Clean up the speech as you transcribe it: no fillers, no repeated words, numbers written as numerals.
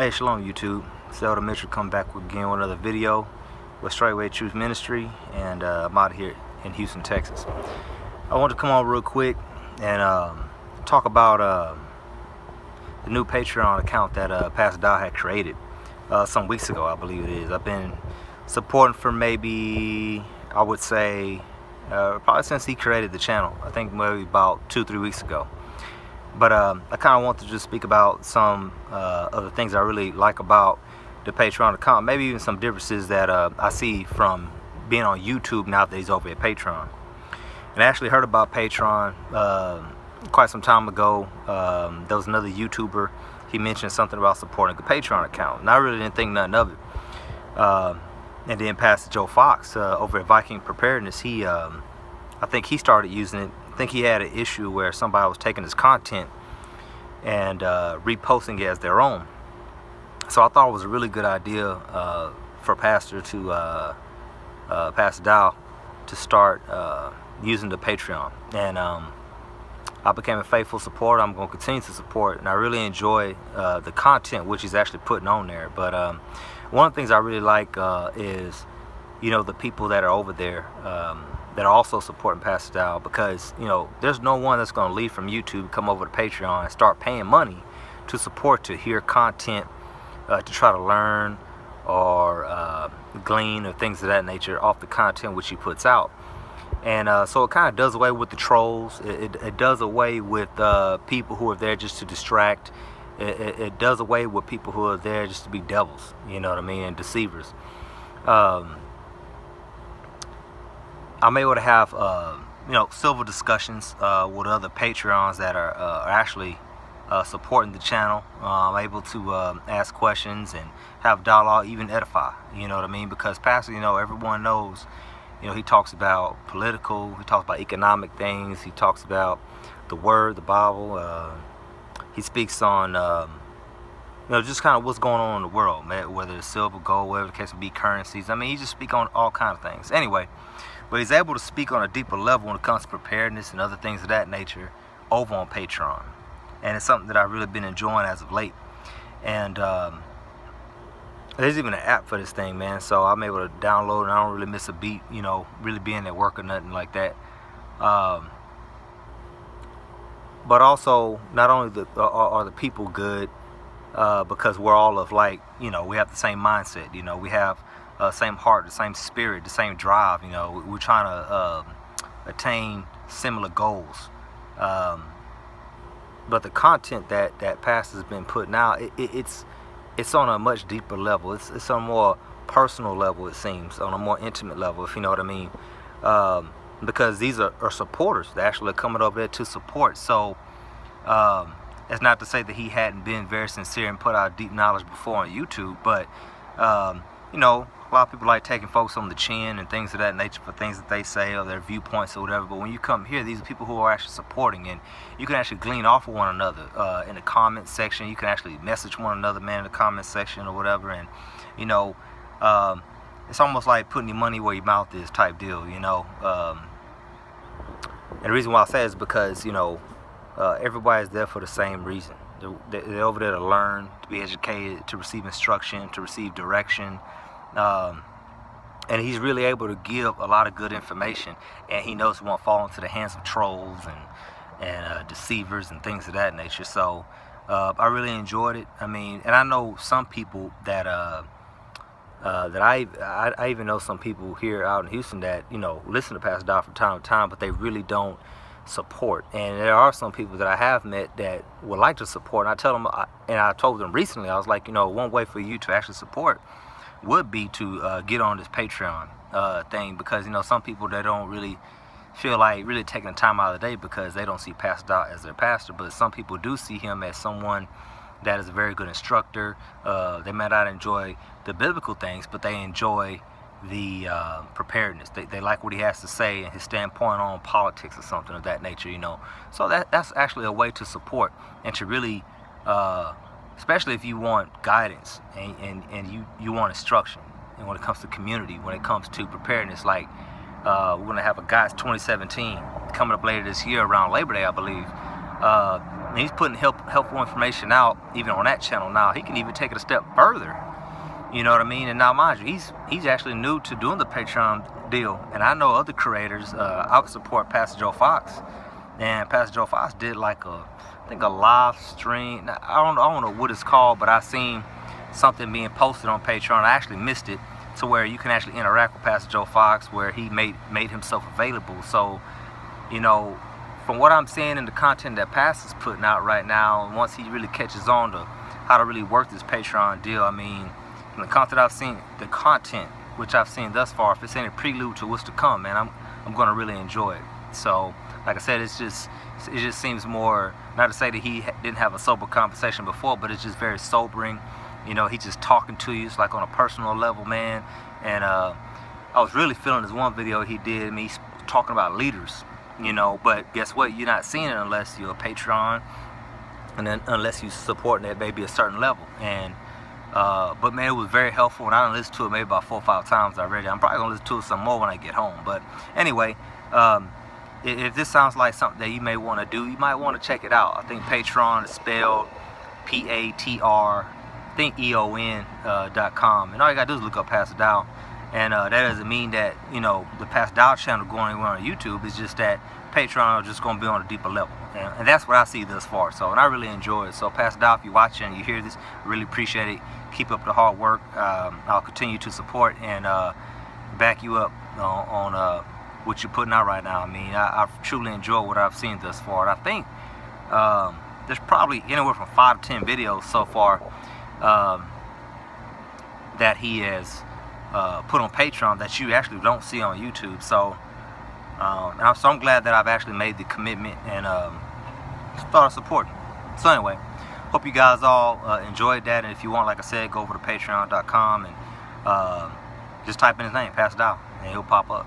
Hey, shalom YouTube. Seldom Mitchell come back again with another video with Straightway Truth Ministry, and I'm out here in Houston, Texas. I want to come on real quick and talk about the new Patreon account that PastorDowell had created some weeks ago, I believe it is. I've been supporting for maybe, I would say, probably since he created the channel. I think maybe about 2-3 weeks ago. But I kind of want to just speak about some of the things I really like about the Patreon account, maybe even some differences that I see from being on YouTube now that he's over at Patreon. And I actually heard about Patreon quite some time ago. There was another YouTuber, he mentioned something about supporting the Patreon account, and I really didn't think nothing of it. And then Pastor Joe Fox over at Viking Preparedness, he I think he started using it. I think he had an issue where somebody was taking his content and reposting it as their own. So I thought it was a really good idea for PastorDowell to start using the Patreon. And I became a faithful supporter. I'm going to continue to support, and I really enjoy the content which he's actually putting on there. But one of the things I really like is, you know, the people that are over there that are also supporting PastorDowell, because, you know, there's no one that's going to leave from YouTube, come over to Patreon and start paying money to support, to hear content, to try to learn or glean or things of that nature off the content which he puts out. And so it kind of does away with the trolls. It does away with people who are there just to distract. It does away with people who are there just to be devils, you know what I mean, and deceivers. I'm able to have you know, civil discussions with other Patreons that are actually supporting the channel. I'm able to ask questions and have dialogue, even edify, you know what I mean, because Pastor, you know, everyone knows, you know, he talks about political, he talks about economic things, he talks about the Word, the Bible. He speaks on you know, just kind of what's going on in the world, whether it's silver, gold, whatever the case may be, currencies. I mean, he just speaks on all kinds of things. Anyway, but he's able to speak on a deeper level when it comes to preparedness and other things of that nature over on Patreon. And it's something that I've really been enjoying as of late. And there's even an app for this thing, man. So I'm able to download and I don't really miss a beat, you know, really being at work or nothing like that. But also, not only are the people good, because we're all of, like, you know, we have the same mindset, you know, we have same heart, the same spirit, the same drive, you know, we're trying to attain similar goals. But the content that Pastor's been putting out, it's on a much deeper level. It's on a more personal level, it seems, on a more intimate level, if you know what I mean. Because these are supporters. They're actually coming over there to support. So it's not to say that he hadn't been very sincere and put out deep knowledge before on YouTube, but you know, a lot of people like taking folks on the chin and things of that nature for things that they say or their viewpoints or whatever. But when you come here, these are people who are actually supporting, and you can actually glean off of one another in the comment section. You can actually message one another, man, in the comment section or whatever. And, you know, it's almost like putting your money where your mouth is type deal, you know. And the reason why I say it is because, you know, everybody's there for the same reason. They're over there to learn, to be educated, to receive instruction, to receive direction. And he's really able to give a lot of good information, and he knows he won't fall into the hands of trolls and deceivers and things of that nature. So I really enjoyed it. I mean, and I know some people that I even know some people here out in Houston that, you know, listen to PastorDowell from time to time, but they really don't support. And there are some people that I have met that would like to support, and I tell them, and I told them recently, I was like, you know, one way for you to actually support would be to get on this Patreon thing, because, you know, some people, they don't really feel like really taking the time out of the day because they don't see PastorDowell as their pastor. But some people do see him as someone that is a very good instructor. They might not enjoy the biblical things, but they enjoy the preparedness. They like what he has to say and his standpoint on politics or something of that nature, you know. So that's actually a way to support and to really especially if you want guidance and you want instruction. And when it comes to community, when it comes to preparedness, like we're going to have a Guys 2017 coming up later this year around Labor Day, I believe. and he's putting helpful information out even on that channel now. He can even take it a step further. You know what I mean? And now, mind you, he's actually new to doing the Patreon deal. And I know other creators. I would support Pastor Joe Fox, and Pastor Joe Fox did like I think a live stream. I don't know what it's called, but I seen something being posted on Patreon. I actually missed it, to where you can actually interact with Pastor Joe Fox, where he made himself available. So, you know, from what I'm seeing in the content that Pastor's putting out right now, once he really catches on to how to really work this Patreon deal, I mean, the content which I've seen thus far, if it's any prelude to what's to come, man, I'm gonna really enjoy it. So, like I said, it just seems more, not to say that he didn't have a sober conversation before, but it's just very sobering. You know, he's just talking to you. It's like on a personal level, man. And I was really feeling this one video he did. I mean, he's talking about leaders, you know. But guess what? You're not seeing it unless you're a Patreon, and then unless you're supporting at maybe a certain level. And but man, it was very helpful, and I done listened to it maybe about 4 or 5 times already. I'm probably gonna listen to it some more when I get home. But anyway, if this sounds like something that you may want to do, you might want to check it out. I think Patreon is spelled Patreon.com, and all you gotta do is look up PastorDowell. And that doesn't mean that, you know, the PastorDowell channel going anywhere on YouTube. It's just that Patreon is just going to be on a deeper level, and that's what I see thus far. So, and I really enjoy it. So, PastorDowell, if you're watching and you hear this, I really appreciate it. Keep up the hard work. I'll continue to support and back you up on what you're putting out right now. I mean, I truly enjoy what I've seen thus far. And I think there's probably anywhere from 5 to 10 videos so far that he has put on Patreon that you actually don't see on YouTube. So, I'm glad that I've actually made the commitment and started supporting. So anyway, hope you guys all enjoyed that. And if you want, like I said, go over to Patreon.com and just type in his name, PastorDowell, and he'll pop up.